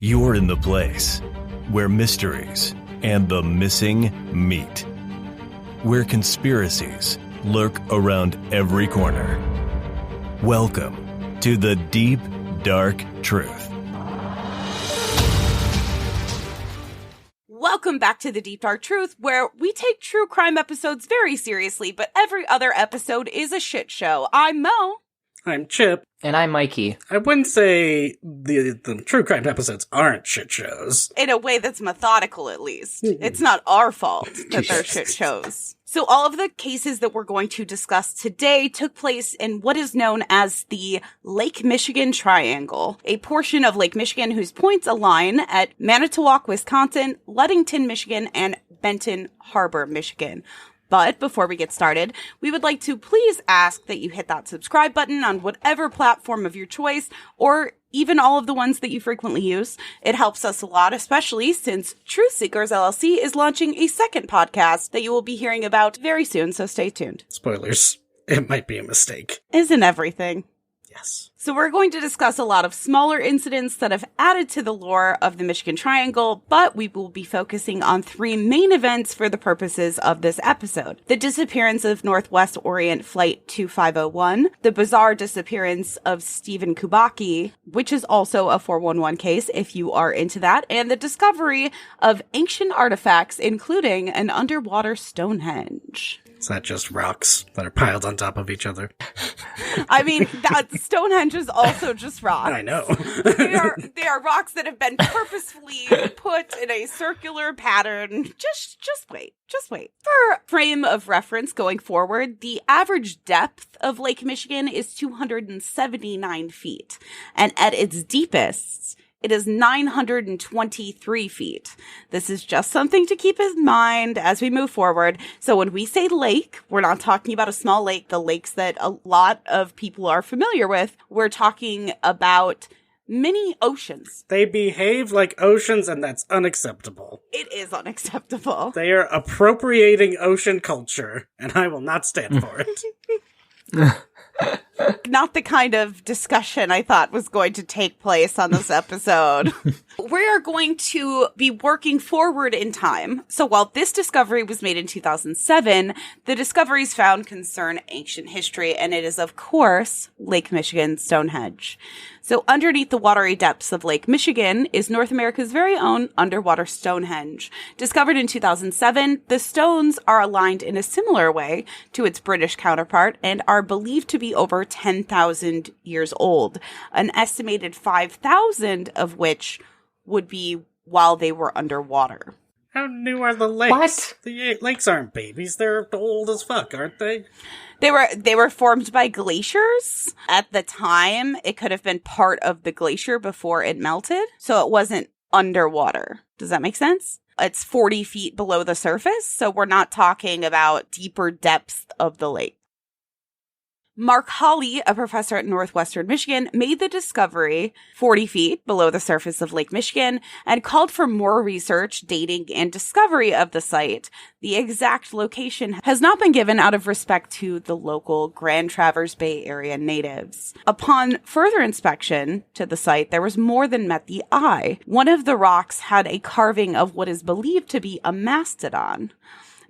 You're in the place where mysteries and the missing meet, where conspiracies lurk around every corner. Welcome to the Deep, Dark Truth. Welcome back to the Deep Dark Truth, where we take true crime episodes very seriously, but every other episode is a shit show. I'm Mo. I'm Chip. And I'm Mikey. I wouldn't say the true crime episodes aren't shit shows. In a way that's methodical, at least. It's not our fault that they're shit shows. So all of the cases that we're going to discuss today took place in what is known as the Lake Michigan Triangle, a portion of Lake Michigan whose points align at Manitowoc, Wisconsin, Ludington, Michigan, and Benton Harbor, Michigan. But before we get started, we would like to please ask that you hit that subscribe button on whatever platform of your choice, or even all of the ones that you frequently use. It helps us a lot, especially since Truth Seekers LLC is launching a second podcast that you will be hearing about very soon, so stay tuned. Spoilers. It might be a mistake. Isn't everything? Yes. So we're going to discuss a lot of smaller incidents that have added to the lore of the Michigan Triangle, but we will be focusing on three main events for the purposes of this episode. The disappearance of Northwest Orient Flight 2501, the bizarre disappearance of Stephen Kubacki, which is also a 411 case if you are into that, and the discovery of ancient artifacts, including an underwater Stonehenge. It's not just rocks that are piled on top of each other. I mean, that Stonehenge is also just rocks. I know. They are rocks that have been purposefully put in a circular pattern. Just wait. For frame of reference going forward, the average depth of Lake Michigan is 279 feet. And at its deepest, it is 923 feet. This is just something to keep in mind as we move forward. So when we say lake, we're not talking about a small lake, the lakes that a lot of people are familiar with. We're talking about mini oceans. They behave like oceans, and that's unacceptable. It is unacceptable. They are appropriating ocean culture, and I will not stand for it. Not the kind of discussion I thought was going to take place on this episode. We are going to be working forward in time. So while this discovery was made in 2007, the discoveries found concern ancient history, and it is, of course, Lake Michigan Stonehenge. So underneath the watery depths of Lake Michigan is North America's very own underwater Stonehenge. Discovered in 2007, the stones are aligned in a similar way to its British counterpart and are believed to be over 10,000 years old, an estimated 5,000 of which would be while they were underwater. How new are the lakes? What? The lakes aren't babies. They're old as fuck, aren't they? They were formed by glaciers. At the time, it could have been part of the glacier before it melted, so it wasn't underwater. Does that make sense? It's 40 feet below the surface, so we're not talking about deeper depths of the lake. Mark Hawley, a professor at Northwestern Michigan, made the discovery 40 feet below the surface of Lake Michigan and called for more research, dating, and discovery of the site. The exact location has not been given out of respect to the local Grand Traverse Bay area natives. Upon further inspection to the site, there was more than met the eye. One of the rocks had a carving of what is believed to be a mastodon.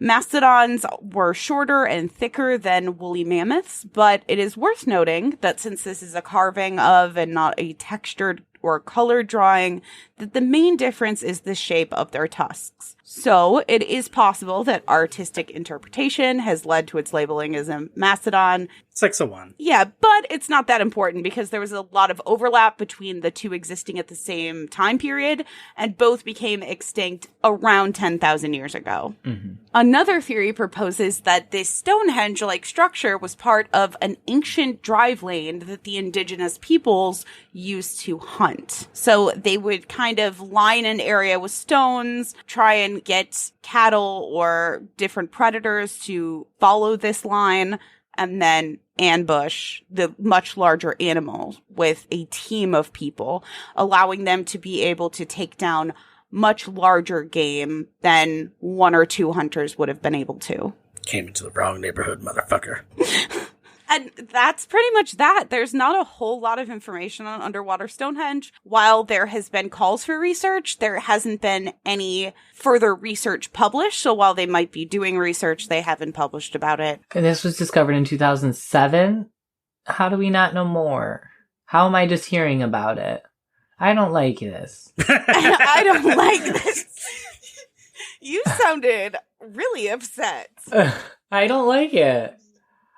Mastodons were shorter and thicker than woolly mammoths, but it is worth noting that since this is a carving of and not a textured or colored drawing, that the main difference is the shape of their tusks. So it is possible that artistic interpretation has led to its labeling as a mastodon. 601. Yeah, but it's not that important because there was a lot of overlap between the two existing at the same time period, and both became extinct around 10,000 years ago. Mm-hmm. Another theory proposes that this Stonehenge-like structure was part of an ancient drive lane that the indigenous peoples used to hunt. So they would kind of line an area with stones, try and get cattle or different predators to follow this line, and then ambush the much larger animal with a team of people, allowing them to be able to take down much larger game than one or two hunters would have been able to. Came into the wrong neighborhood, motherfucker. And that's pretty much that. There's not a whole lot of information on underwater Stonehenge. While there has been calls for research, there hasn't been any further research published. So while they might be doing research, they haven't published about it. And this was discovered in 2007? How do we not know more? How am I just hearing about it? I don't like this. I don't like this. You sounded really upset. I don't like it.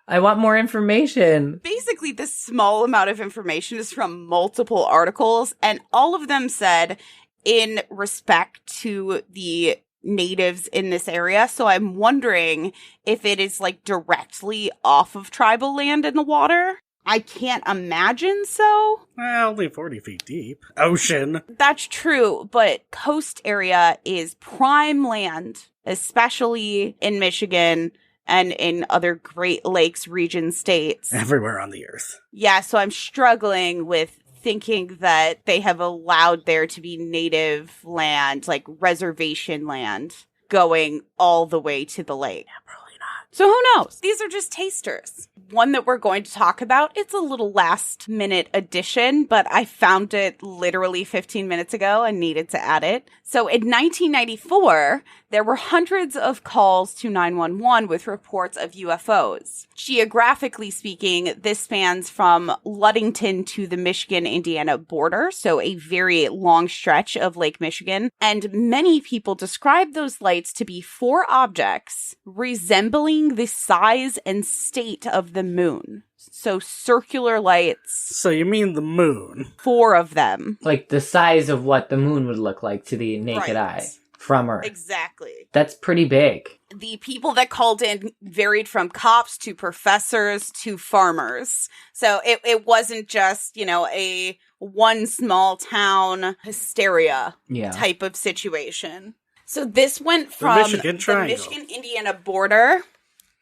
I want more information. Basically, this small amount of information is from multiple articles, and all of them said in respect to the natives in this area. So I'm wondering if it is like directly off of tribal land in the water. I can't imagine so. Well, only 40 feet deep. Ocean. That's true, but coast area is prime land, especially in Michigan and in other Great Lakes region states. Everywhere on the earth. Yeah, so I'm struggling with thinking that they have allowed there to be native land, like reservation land, going all the way to the lake. Yeah, probably not. So who knows? These are just tasters. One that we're going to talk about, it's a little last minute addition, but I found it literally 15 minutes ago and needed to add it. So in 1994, there were hundreds of calls to 911 with reports of UFOs. Geographically speaking, this spans from Ludington to the Michigan-Indiana border, so a very long stretch of Lake Michigan. And many people describe those lights to be four objects resembling the size and state of the moon. So circular lights. So you mean the moon? Four of them. Like the size of what the moon would look like to the naked eye from Earth. Exactly. That's pretty big. The people that called in varied from cops to professors to farmers. So it wasn't just, a one small town hysteria type of situation. So this went from the Michigan-Indiana border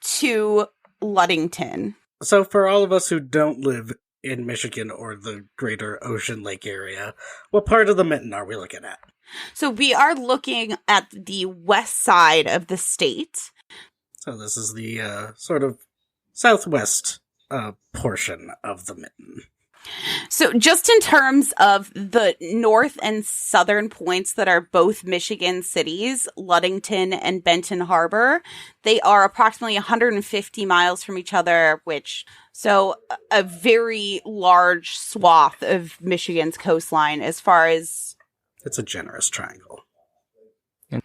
to Ludington. So for all of us who don't live in Michigan or the greater Ocean Lake area, what part of the mitten are we looking at? So we are looking at the west side of the state. So this is the sort of southwest portion of the mitten. So just in terms of the north and southern points that are both Michigan cities, Ludington and Benton Harbor, they are approximately 150 miles from each other, so a very large swath of Michigan's coastline as far as... It's a generous triangle.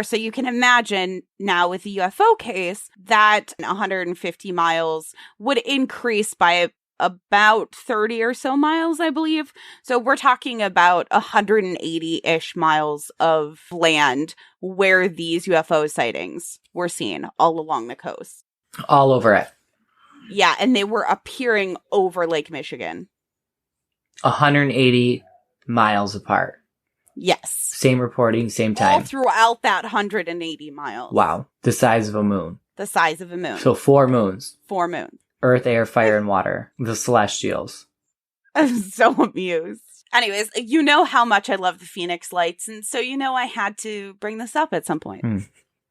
So you can imagine now with the UFO case that 150 miles would increase by about 30 or so miles, I believe. So we're talking about 180-ish miles of land where these UFO sightings were seen all along the coast. All over it. Yeah, and they were appearing over Lake Michigan. 180 miles apart. Yes. Same reporting, same time. All throughout that 180 miles. Wow. The size of a moon. The size of a moon. So 4 moons. 4 moons. Earth, air, fire, and water. The celestials. I'm so amused. Anyways, you know how much I love the Phoenix Lights, and so I had to bring this up at some point.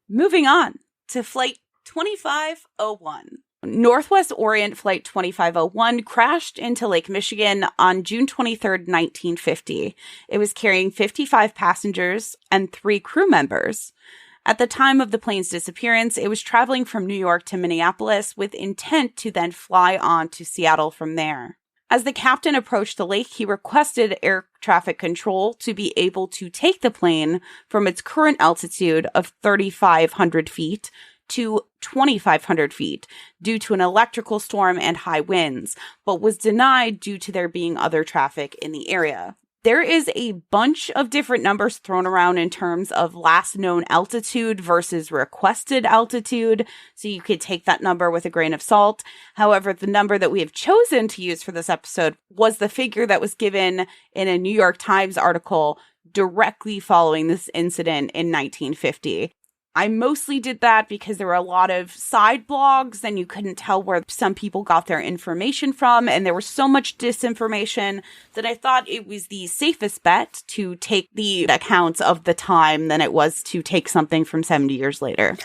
Moving on to Flight 2501. Northwest Orient Flight 2501 crashed into Lake Michigan on June 23rd, 1950. It was carrying 55 passengers and 3 crew members. At the time of the plane's disappearance, it was traveling from New York to Minneapolis with intent to then fly on to Seattle from there. As the captain approached the lake, he requested air traffic control to be able to take the plane from its current altitude of 3,500 feet to 2,500 feet due to an electrical storm and high winds, but was denied due to there being other traffic in the area. There is a bunch of different numbers thrown around in terms of last known altitude versus requested altitude, so you could take that number with a grain of salt. However, the number that we have chosen to use for this episode was the figure that was given in a New York Times article directly following this incident in 1950. I mostly did that because there were a lot of side blogs and you couldn't tell where some people got their information from. And there was so much disinformation that I thought it was the safest bet to take the accounts of the time than it was to take something from 70 years later.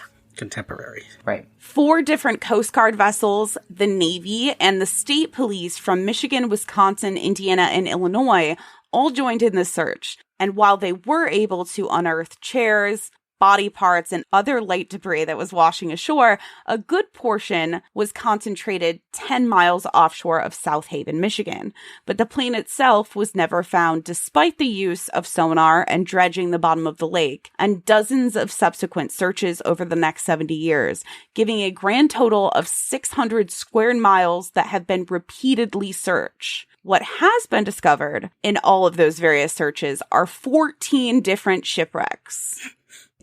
contemporary. Right. 4 different Coast Guard vessels, the Navy, and the state police from Michigan, Wisconsin, Indiana, and Illinois all joined in the search. And while they were able to unearth chairs, body parts, and other light debris that was washing ashore, a good portion was concentrated 10 miles offshore of South Haven, Michigan. But the plane itself was never found despite the use of sonar and dredging the bottom of the lake, and dozens of subsequent searches over the next 70 years, giving a grand total of 600 square miles that have been repeatedly searched. What has been discovered in all of those various searches are 14 different shipwrecks.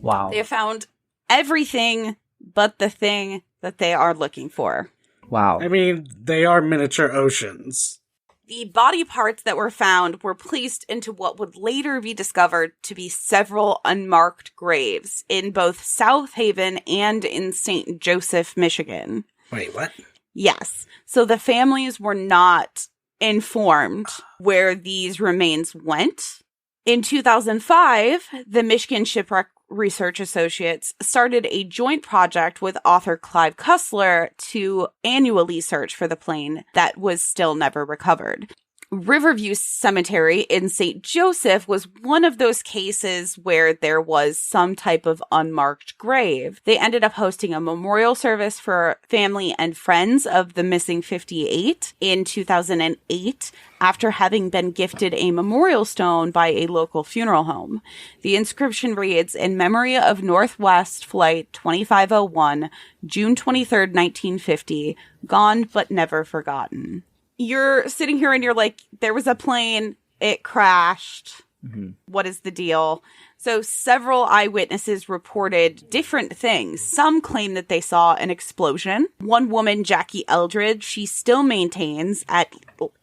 Wow. They have found everything but the thing that they are looking for. Wow. I mean, they are miniature oceans. The body parts that were found were placed into what would later be discovered to be several unmarked graves in both South Haven and in St. Joseph, Michigan. Wait, what? Yes. So the families were not informed where these remains went. In 2005, the Michigan Shipwreck Research Associates started a joint project with author Clive Cussler to annually search for the plane that was still never recovered. Riverview Cemetery in St. Joseph was one of those cases where there was some type of unmarked grave. They ended up hosting a memorial service for family and friends of the missing 58 in 2008 after having been gifted a memorial stone by a local funeral home. The inscription reads, "In memory of Northwest Flight 2501, June 23rd, 1950, gone but never forgotten." You're sitting here and you're like, there was a plane, it crashed. Mm-hmm. What is the deal? So several eyewitnesses reported different things. Some claim that they saw an explosion. One woman, Jackie Eldridge, she still maintains at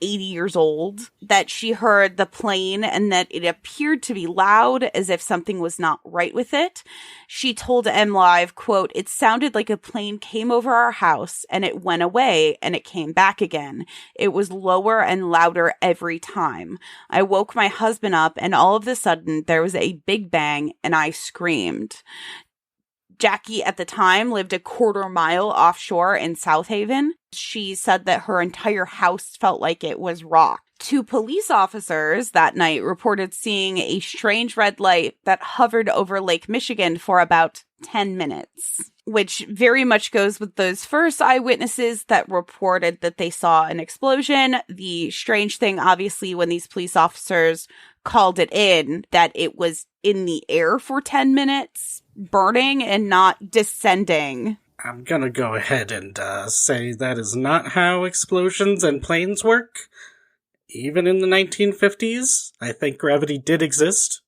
80 years old that she heard the plane and that it appeared to be loud as if something was not right with it. She told MLive, quote, "It sounded like a plane came over our house and it went away and it came back again. It was lower and louder every time. I woke my husband up and all of a sudden there was a big bang and I screamed." Jackie at the time lived a quarter mile offshore in South Haven. She said that her entire house felt like it was rocked. 2 police officers that night reported seeing a strange red light that hovered over Lake Michigan for about 10 minutes, which very much goes with those first eyewitnesses that reported that they saw an explosion. The strange thing, obviously, when these police officers called it in, that it was in the air for 10 minutes, burning and not descending. I'm gonna go ahead and say that is not how explosions and planes work. Even in the 1950s, I think gravity did exist.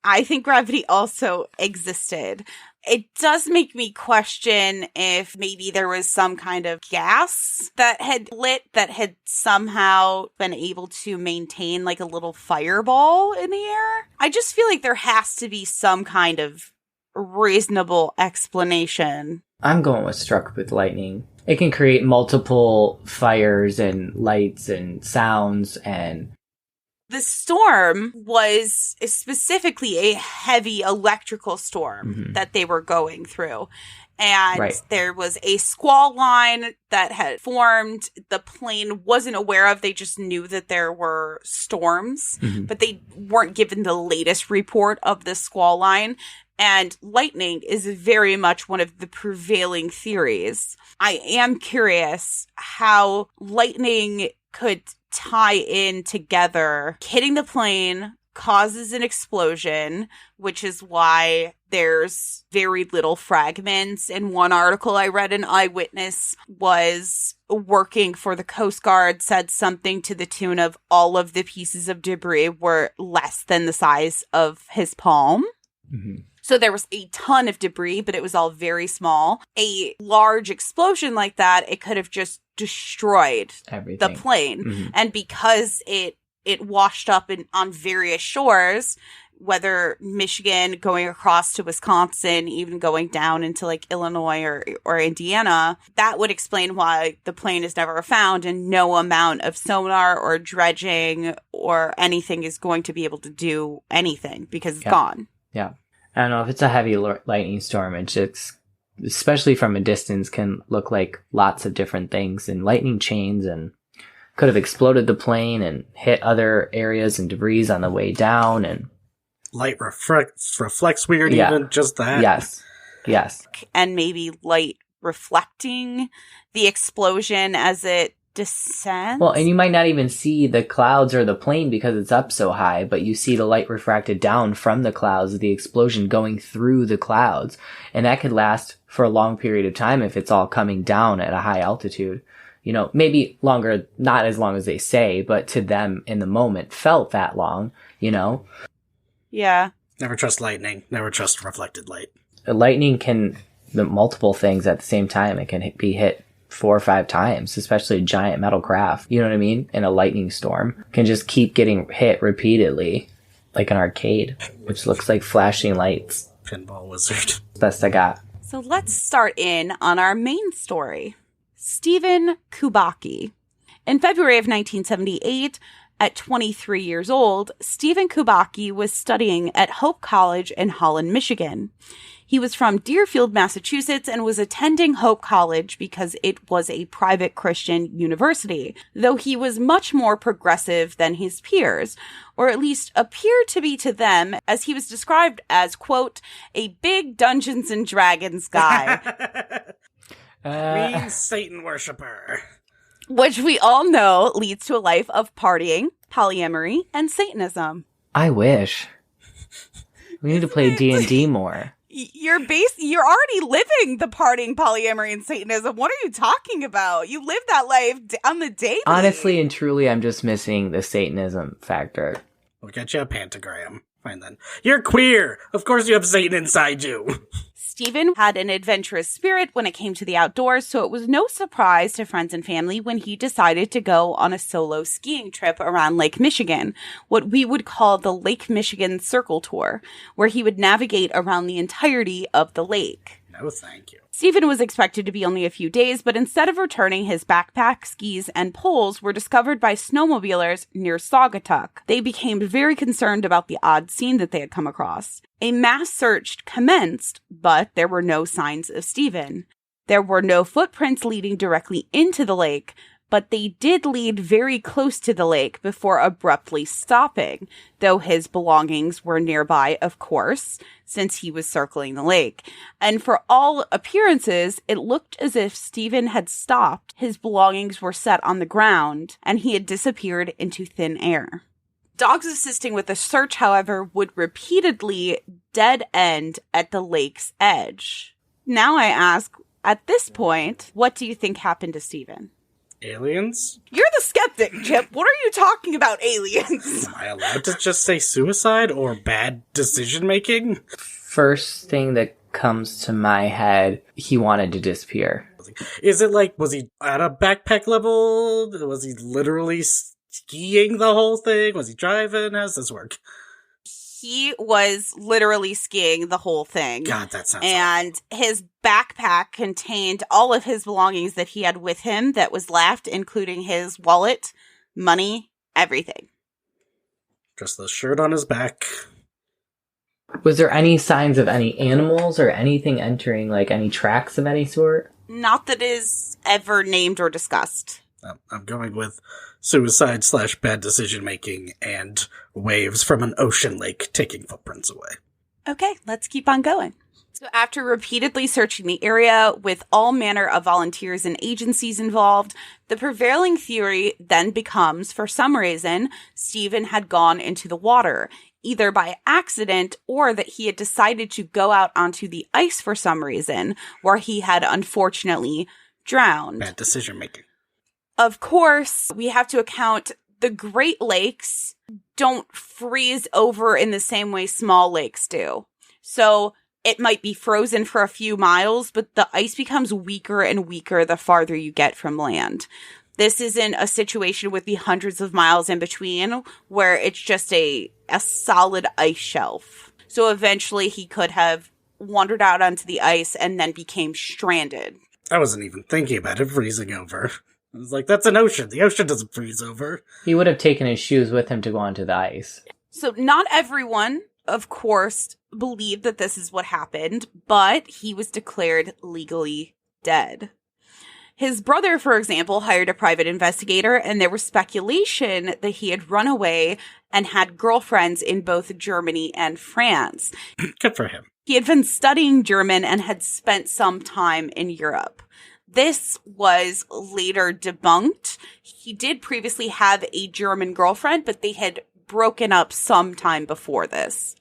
I think gravity also existed. It does make me question if maybe there was some kind of gas that had lit that had somehow been able to maintain like a little fireball in the air. I just feel like there has to be some kind of reasonable explanation. I'm going with struck with lightning. It can create multiple fires and lights and sounds and... The storm was specifically a heavy electrical storm that they were going through. And there was a squall line that had formed. The plane wasn't aware of. They just knew that there were storms, but they weren't given the latest report of the squall line. And lightning is very much one of the prevailing theories. I am curious how lightning could tie in together. Hitting the plane causes an explosion, which is why there's very little fragments. In one article I read, an eyewitness was working for the Coast Guard, said something to the tune of all of the pieces of debris were less than the size of his palm. So there was a ton of debris, but it was all very small. A large explosion like that, it could have just destroyed everything. The plane. And because it washed up on various shores, whether Michigan going across to Wisconsin, even going down into like Illinois or Indiana, that would explain why the plane is never found and no amount of sonar or dredging or anything is going to be able to do anything because it's gone. Yeah. I don't know if it's a heavy lightning storm. It's just especially from a distance, can look like lots of different things, and lightning chains, and could have exploded the plane and hit other areas and debris on the way down. And light reflects weird, even just that. Yes. And maybe light reflecting the explosion as it descends. Well, and you might not even see the clouds or the plane because it's up so high, but you see the light refracted down from the clouds, the explosion going through the clouds. And that could last for a long period of time if it's all coming down at a high altitude. You know, maybe longer, not as long as they say, but to them in the moment felt that long, you know? Yeah. Never trust lightning. Never trust reflected light. Lightning can multiple things at the same time. It can be hit 4 or 5 times, especially a giant metal craft. You know what I mean? In a lightning storm, can just keep getting hit repeatedly, like an arcade, which looks like flashing lights. Pinball wizard. Best I got. So let's start in on our main story. Stephen Kubacki. In February of 1978, at 23 years old, Stephen Kubacki was studying at Hope College in Holland, Michigan. He was from Deerfield, Massachusetts, and was attending Hope College because it was a private Christian university, though he was much more progressive than his peers, or at least appeared to be to them, as he was described as, quote, a big Dungeons and Dragons guy. Mean Satan worshiper. Which we all know leads to a life of partying, polyamory, and Satanism. I wish. We need to play D&D more. You're already living the partying, polyamory, and Satanism. What are you talking about? You live that life on the daily. Honestly and truly, I'm just missing the Satanism factor. We'll get you a pentagram. Fine then. You're queer! Of course you have Satan inside you! Stephen had an adventurous spirit when it came to the outdoors, so it was no surprise to friends and family when he decided to go on a solo skiing trip around Lake Michigan, what we would call the Lake Michigan Circle Tour, where he would navigate around the entirety of the lake. No, thank you. Stephen was expected to be only a few days, but instead of returning, his backpack, skis, and poles were discovered by snowmobilers near Saugatuck. They became very concerned about the odd scene that they had come across. A mass search commenced, but there were no signs of Stephen. There were no footprints leading directly into the lake, but they did lead very close to the lake before abruptly stopping, though his belongings were nearby, of course, since he was circling the lake. And for all appearances, it looked as if Stephen had stopped, his belongings were set on the ground, and he had disappeared into thin air. Dogs assisting with the search, however, would repeatedly dead end at the lake's edge. Now I ask, at this point, what do you think happened to Stephen? Aliens? You're the skeptic, Chip. What are you talking about, aliens? Am I allowed to just say suicide or bad decision making? First thing that comes to my head, he wanted to disappear. Is it like, was he at a backpack level? Was he literally skiing the whole thing? Was he driving? How does this work? He was literally skiing the whole thing. God, that sounds And awful. His backpack contained all of his belongings that he had with him that was left, including his wallet, money, everything. Just the shirt on his back. Was there any signs of any animals or anything entering, like any tracks of any sort? Not that is ever named or discussed. I'm going with suicide / bad decision making and waves from an ocean lake taking footprints away. Okay, let's keep on going. So after repeatedly searching the area with all manner of volunteers and agencies involved, the prevailing theory then becomes, for some reason, Stephen had gone into the water, either by accident or that he had decided to go out onto the ice for some reason, where he had unfortunately drowned. Bad decision making. Of course, we have to account the Great Lakes don't freeze over in the same way small lakes do. So it might be frozen for a few miles, but the ice becomes weaker and weaker the farther you get from land. This isn't a situation with the hundreds of miles in between where it's just a solid ice shelf. So eventually he could have wandered out onto the ice and then became stranded. I wasn't even thinking about it freezing over. I was like, that's an ocean. The ocean doesn't freeze over. He would have taken his shoes with him to go onto the ice. So not everyone, of course, believed that this is what happened, but he was declared legally dead. His brother, for example, hired a private investigator, and there was speculation that he had run away and had girlfriends in both Germany and France. Good for him. He had been studying German and had spent some time in Europe. This was later debunked. He did previously have a German girlfriend, but they had broken up some time before this.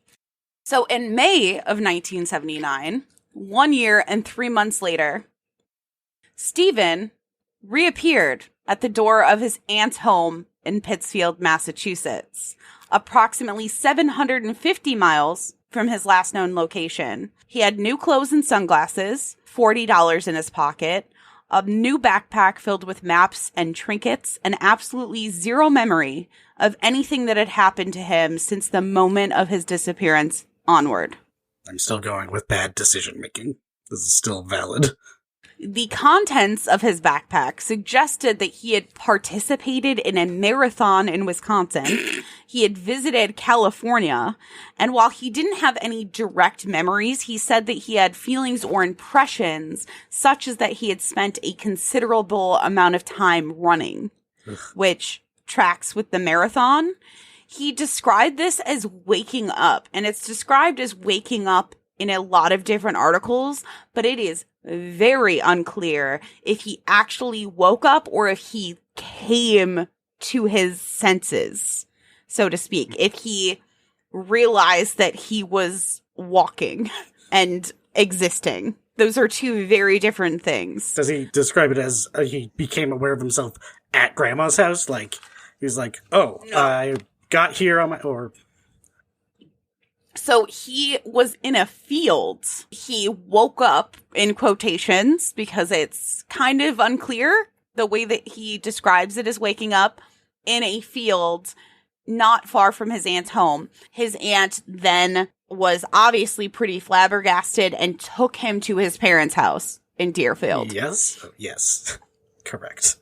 So in May of 1979, 1 year and 3 months later, Stephen reappeared at the door of his aunt's home in Pittsfield, Massachusetts, approximately 750 miles from his last known location. He had new clothes and sunglasses, $40 in his pocket, a new backpack filled with maps and trinkets, and absolutely zero memory of anything that had happened to him since the moment of his disappearance onward. I'm still going with bad decision making. This is still valid. The contents of his backpack suggested that he had participated in a marathon in Wisconsin. He had visited California. And while he didn't have any direct memories, he said that he had feelings or impressions, such as that he had spent a considerable amount of time running, which tracks with the marathon. He described this as waking up, and it's described as waking up in a lot of different articles, but it is very unclear if he actually woke up or if he came to his senses, so to speak. If he realized that he was walking and existing. Those are two very different things. Does he describe it as he became aware of himself at Grandma's house? Like, he was like, oh, no. I got here on my... or... So he was in a field. He woke up, in quotations, because it's kind of unclear the way that he describes it as waking up, in a field not far from his aunt's home. His aunt then was obviously pretty flabbergasted and took him to his parents' house in Deerfield. Yes, correct.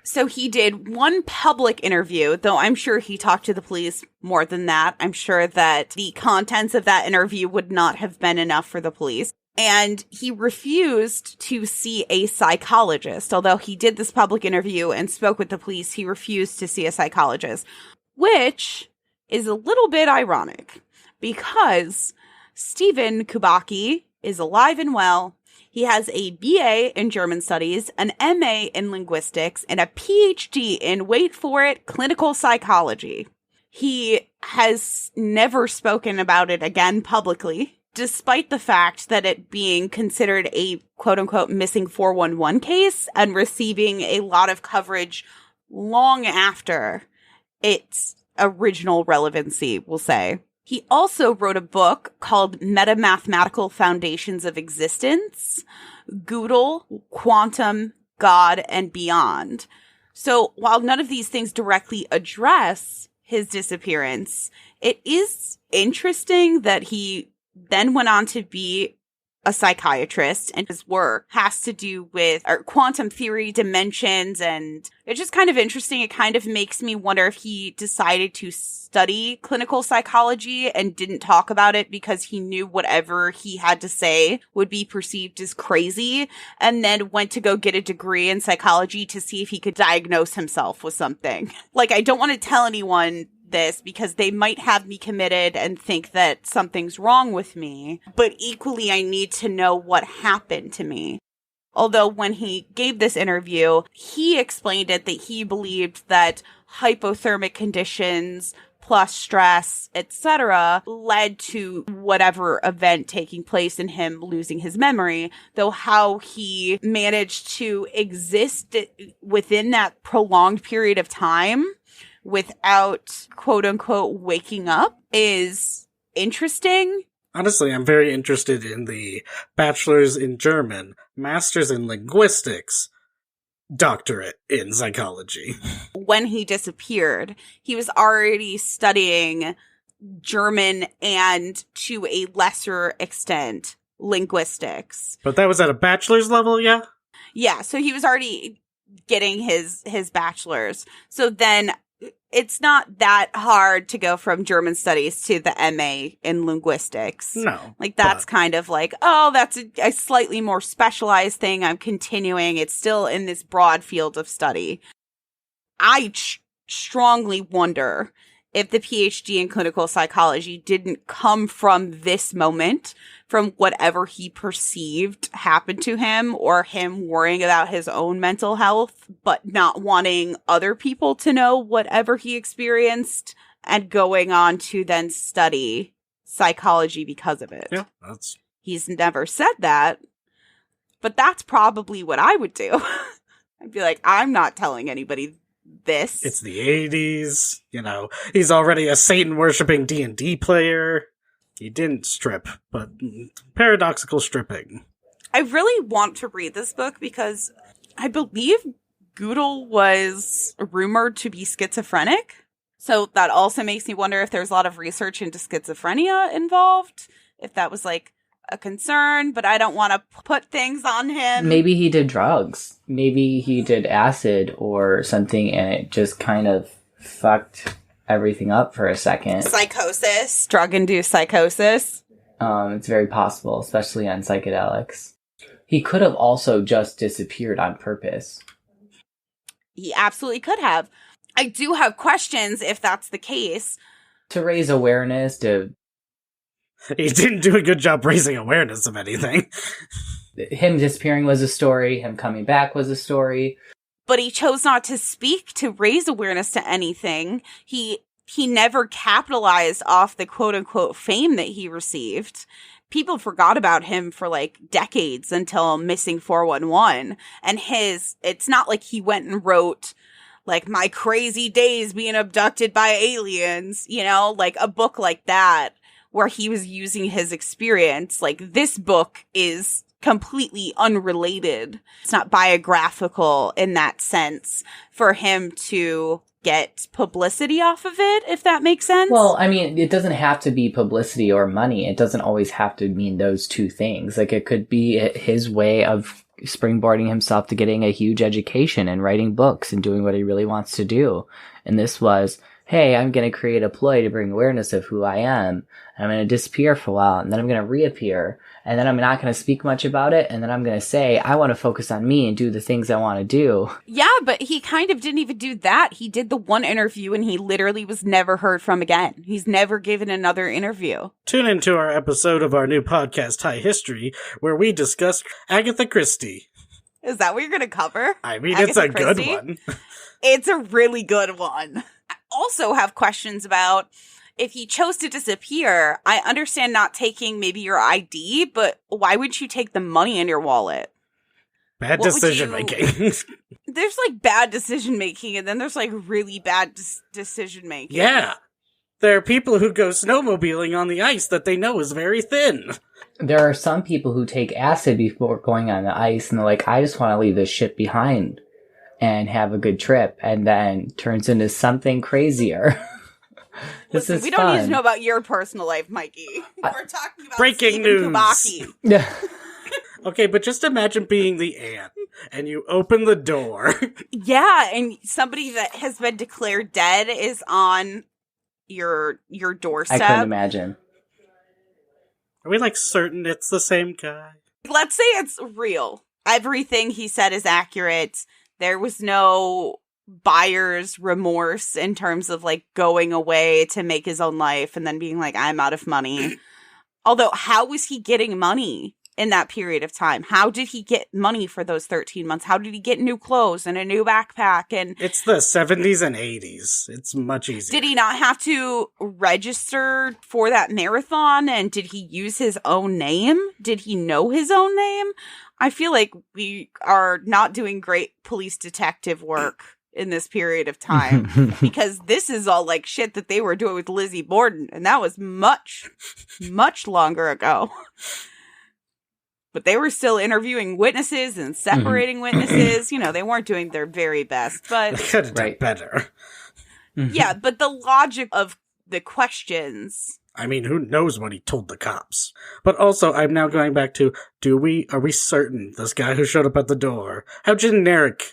So he did one public interview, though I'm sure he talked to the police more than that. I'm sure that the contents of that interview would not have been enough for the police. And he refused to see a psychologist. Although he did this public interview and spoke with the police, he refused to see a psychologist, which is a little bit ironic because Stephen Kubacki is alive and well. He has a BA in German studies, an MA in linguistics, and a PhD in, wait for it, clinical psychology. He has never spoken about it again publicly, despite the fact that it being considered a quote-unquote missing 411 case and receiving a lot of coverage long after its original relevancy, we'll say. He also wrote a book called Meta-Mathematical Foundations of Existence, Gödel, Quantum, God, and Beyond. So while none of these things directly address his disappearance, it is interesting that he then went on to be a psychiatrist, and his work has to do with quantum theory, dimensions, and it's just kind of interesting. It kind of makes me wonder if he decided to study clinical psychology and didn't talk about it because he knew whatever he had to say would be perceived as crazy, and then went to go get a degree in psychology to see if he could diagnose himself with something. Like, I don't want to tell anyone this because they might have me committed and think that something's wrong with me, but equally I need to know what happened to me. Although when he gave this interview, he explained it that he believed that hypothermic conditions plus stress, etc., led to whatever event taking place in him losing his memory, though how he managed to exist within that prolonged period of time without, quote-unquote, waking up is interesting. Honestly, I'm very interested in the bachelor's in German, master's in linguistics, doctorate in psychology. When he disappeared, he was already studying German and, to a lesser extent, linguistics. But that was at a bachelor's level, yeah? Yeah, so he was already getting his bachelor's. So then it's not that hard to go from German studies to the MA in linguistics. No. Like, that's kind of like, oh, that's a slightly more specialized thing. I'm continuing. It's still in this broad field of study. I strongly wonder if the PhD in clinical psychology didn't come from this moment, from whatever he perceived happened to him, or him worrying about his own mental health, but not wanting other people to know whatever he experienced, and going on to then study psychology because of it. Yeah, He's never said that, but that's probably what I would do. I'd be like, I'm not telling anybody this. It's the 80s, he's already a Satan-worshipping D&D player. He didn't strip, but paradoxical stripping. I really want to read this book because I believe Gödel was rumored to be schizophrenic. So that also makes me wonder if there's a lot of research into schizophrenia involved, if that was like a concern, but I don't want to put things on him. Maybe he did drugs. Maybe he did acid or something, and it just kind of fucked everything up for a second. Psychosis. Drug-induced psychosis. It's very possible, especially on psychedelics. He could have also just disappeared on purpose. He absolutely could have. I do have questions if that's the case. To raise awareness, He didn't do a good job raising awareness of anything. Him disappearing was a story. Him coming back was a story. But he chose not to speak to raise awareness to anything. He never capitalized off the quote-unquote fame that he received. People forgot about him for like decades until Missing 411. And it's not like he went and wrote like My Crazy Days Being Abducted by Aliens, like a book like that, where he was using his experience. Like, this book is completely unrelated. It's not biographical in that sense for him to get publicity off of it, if that makes sense. Well, I mean, it doesn't have to be publicity or money. It doesn't always have to mean those two things. Like, it could be his way of springboarding himself to getting a huge education and writing books and doing what he really wants to do. And this was, hey, I'm going to create a ploy to bring awareness of who I am. I'm going to disappear for a while, and then I'm going to reappear, and then I'm not going to speak much about it, and then I'm going to say, I want to focus on me and do the things I want to do. Yeah, but he kind of didn't even do that. He did the one interview, and he literally was never heard from again. He's never given another interview. Tune into our episode of our new podcast, High History, where we discuss Agatha Christie. Is that what you're going to cover? I mean, Agatha it's a Christie? good one. It's a really good one. I also have questions about if he chose to disappear. I understand not taking maybe your ID, but why would you take the money in your wallet? Bad decision making. There's like bad decision making, and then there's like really bad decision making. Yeah. There are people who go snowmobiling on the ice that they know is very thin. There are some people who take acid before going on the ice, and they're like, I just want to leave this shit behind and have a good trip, and then turns into something crazier. Listen, we don't need to know about your personal life, Mikey. We're talking about breaking news. Kubacki. Yeah. Okay, but just imagine being the ant, and you open the door. Yeah, and somebody that has been declared dead is on your doorstep. I couldn't imagine. Are we like certain it's the same guy? Let's say it's real. Everything he said is accurate. There was no buyer's remorse in terms of like going away to make his own life and then being like, I'm out of money. Although, how was he getting money in that period of time? How did he get money for those 13 months? How did he get new clothes and a new backpack? And it's the 70s and 80s. It's much easier. Did he not have to register for that marathon? And did he use his own name? Did he know his own name? I feel like we are not doing great police detective work in this period of time, because this is all like shit that they were doing with Lizzie Borden, and that was much, much longer ago. But they were still interviewing witnesses and separating witnesses. You know, they weren't doing their very best, but they could have done better. Yeah, but the logic of the questions. I mean, who knows what he told the cops? But also, I'm now going back to, are we certain this guy who showed up at the door, how generic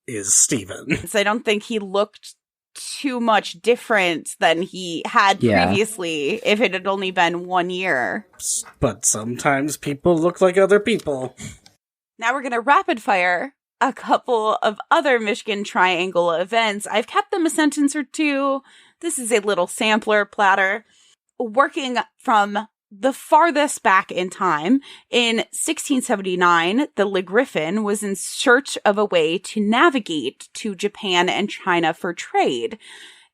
is Steven? So I don't think he looked too much different than he had previously if it had only been 1 year. But sometimes people look like other people. Now we're going to rapid fire a couple of other Michigan Triangle events. I've kept them a sentence or two. This is a little sampler platter. Working from the farthest back in time, in 1679, the Le Griffin was in search of a way to navigate to Japan and China for trade.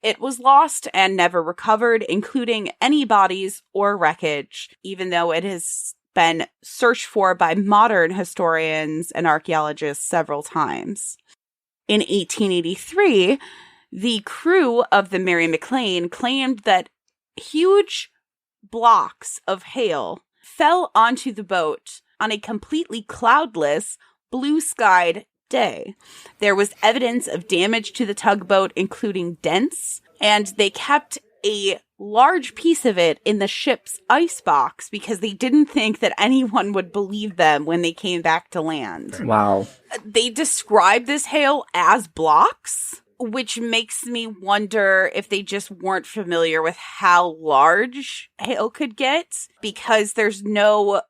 It was lost and never recovered, including any bodies or wreckage, even though it has been searched for by modern historians and archaeologists several times. In 1883, the crew of the Mary McLean claimed that huge blocks of hail fell onto the boat on a completely cloudless, blue-skied day. There was evidence of damage to the tugboat, including dents, and they kept a large piece of it in the ship's icebox because they didn't think that anyone would believe them when they came back to land. Wow. They describe this hail as blocks, which makes me wonder if they just weren't familiar with how large hail could get, because there's no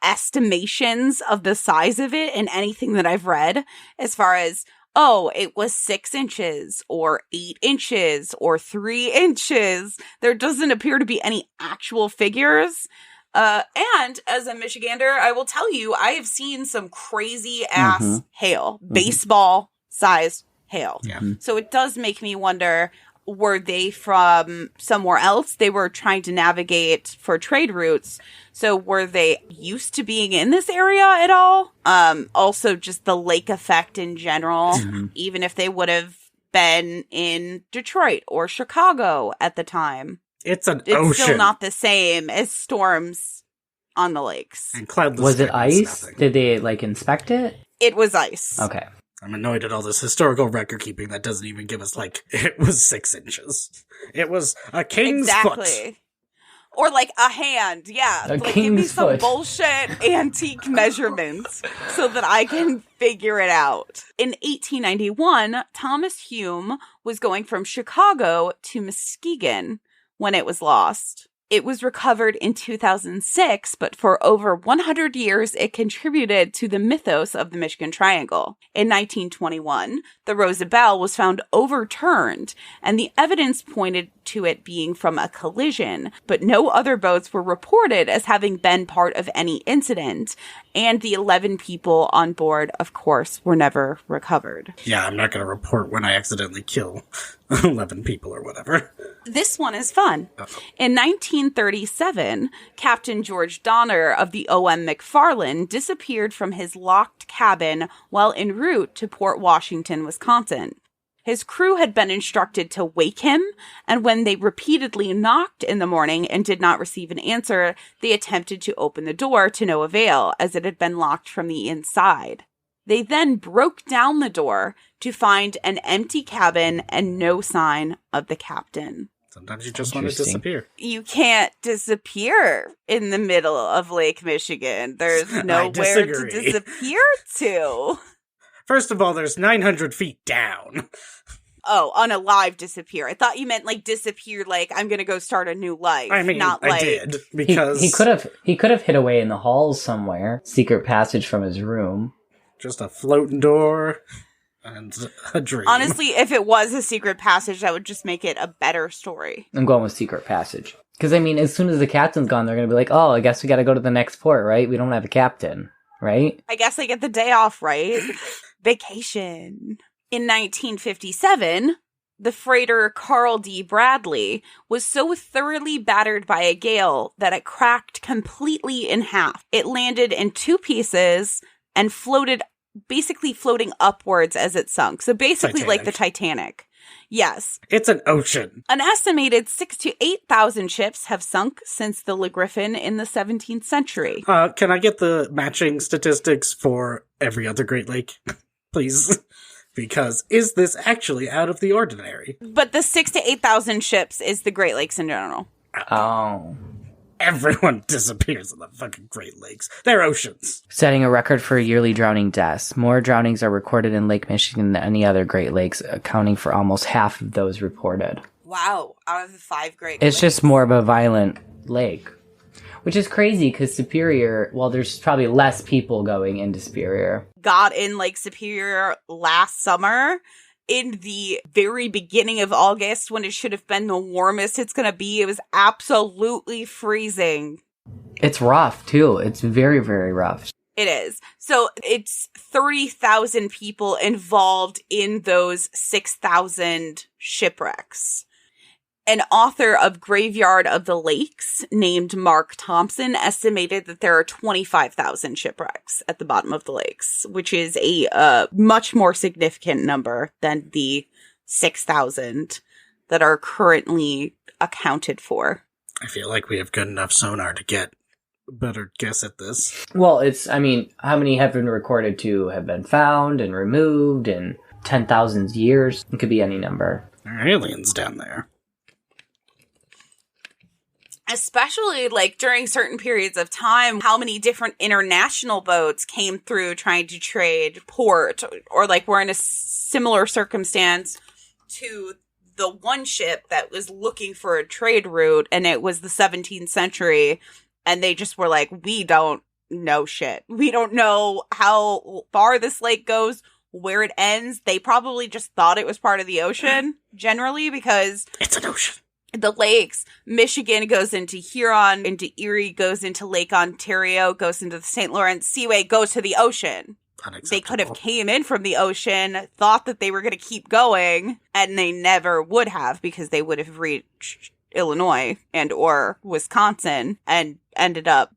estimations of the size of it in anything that I've read, as far as, oh, it was 6 inches or 8 inches or 3 inches. There doesn't appear to be any actual figures. And as a Michigander, I will tell you, I have seen some crazy ass hail, baseball sized hail. Yeah. So it does make me wonder, were they from somewhere else? They were trying to navigate for trade routes. So were they used to being in this area at all? Also just the lake effect in general, even if they would have been in Detroit or Chicago at the time. It's an It's ocean. still not the same as storms on the lakes. And cloudless Was it sky means ice? nothing. Did they, inspect it? It was ice. Okay. I'm annoyed at all this historical record keeping that doesn't even give us, it was 6 inches. It was a king's foot. Exactly. Or a hand, yeah. A give me king's some foot. bullshit antique measurements so that I can figure it out. In 1891, Thomas Hume was going from Chicago to Muskegon when it was lost. It was recovered in 2006, but for over 100 years, it contributed to the mythos of the Michigan Triangle. In 1921, the Rosabelle was found overturned, and the evidence pointed to it being from a collision, but no other boats were reported as having been part of any incident, and the 11 people on board, of course, were never recovered. Yeah, I'm not going to report when I accidentally kill 11 people or whatever. This one is fun. In 1937, Captain George Donner of the O.M. McFarland disappeared from his locked cabin while en route to Port Washington, Wisconsin. His crew had been instructed to wake him, and when they repeatedly knocked in the morning and did not receive an answer, they attempted to open the door to no avail, as it had been locked from the inside. They then broke down the door to find an empty cabin and no sign of the captain. Sometimes you just want to Interesting. disappear. You can't disappear in the middle of Lake Michigan. There's nowhere to disagree. disappear to. First of all, there's 900 feet down. Oh, unalive disappear. I thought you meant disappear, I'm gonna go start a new life. I mean, not I did, because He could have hid away in the halls somewhere. Secret passage from his room. just a floating door and a dream. Honestly, if it was a secret passage, that would just make it a better story. I'm going with secret passage. Because, as soon as the captain's gone, they're going to be like, oh, I guess we got to go to the next port, right? We don't have a captain, right? I guess I get the day off, right? Vacation. In 1957, the freighter Carl D. Bradley was so thoroughly battered by a gale that it cracked completely in half. It landed in 2 pieces and basically floating upwards as it sunk. So basically like the Titanic. Yes. It's an ocean. An estimated 6,000 to 8,000 ships have sunk since the Le Griffin in the 17th century. Can I get the matching statistics for every other Great Lake, please? Because is this actually out of the ordinary? But the 6,000 to 8,000 ships is the Great Lakes in general. Oh. Everyone disappears in the fucking Great Lakes. They're oceans. Setting a record for yearly drowning deaths. More drownings are recorded in Lake Michigan than any other Great Lakes, accounting for almost half of those reported. Wow, out of the 5 Great It's Lakes. just more of a violent lake. Which is crazy, because Superior, well, there's probably less people going into Superior. Got in Lake Superior last summer in the very beginning of August when it should have been the warmest it's going to be. It was absolutely freezing. It's rough, too. It's very, very rough. It is. So it's 30,000 people involved in those 6,000 shipwrecks. An author of Graveyard of the Lakes named Mark Thompson estimated that there are 25,000 shipwrecks at the bottom of the lakes, which is a much more significant number than the 6,000 that are currently accounted for. I feel like we have good enough sonar to get a better guess at this. Well, how many have been recorded to have been found and removed in 10,000 years? It could be any number. There are aliens down there. Especially, like, during certain periods of time, how many different international boats came through trying to trade port, or, like, were in a similar circumstance to the one ship that was looking for a trade route, and it was the 17th century, and they just were like, we don't know shit. We don't know how far this lake goes, where it ends. They probably just thought it was part of the ocean, generally, because It's an ocean. the lakes, Michigan goes into Huron, into Erie, goes into Lake Ontario, goes into the St. Lawrence Seaway, goes to the ocean. They could have came in from the ocean, thought that they were going to keep going, and they never would have, because they would have reached Illinois and or Wisconsin and ended up.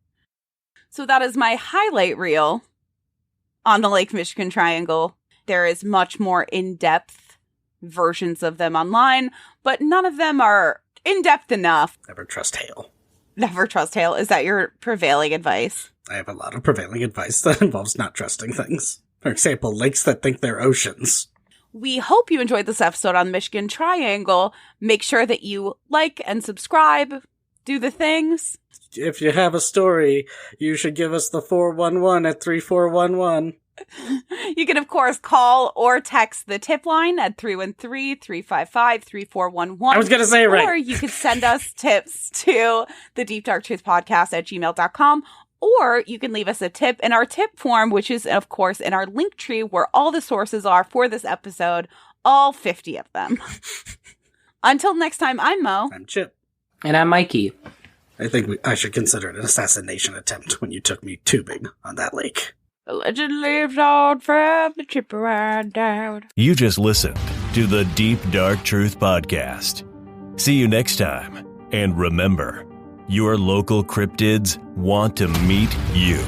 So that is my highlight reel on the Lake Michigan Triangle. There is much more in-depth versions of them online, but none of them are in-depth enough. Never trust Hale. Never trust Hale. Is that your prevailing advice? I have a lot of prevailing advice that involves not trusting things. For example, lakes that think they're oceans. We hope you enjoyed this episode on the Michigan Triangle. Make sure that you like and subscribe. Do the things. If you have a story, you should give us the 411 at 3411. You can, of course, call or text the tip line at 313-355-3411. I was going to say it right. Or you could send us tips to the Deep Dark Truth Podcast at gmail.com. Or you can leave us a tip in our tip form, which is, of course, in our link tree where all the sources are for this episode, all 50 of them. Until next time, I'm Mo. I'm Chip. And I'm Mikey. I think I should consider it an assassination attempt when you took me tubing on that lake. The legend lives on from the Chippewa down. You just listened to the Deep Dark Truth Podcast. See you next time. And remember, your local cryptids want to meet you.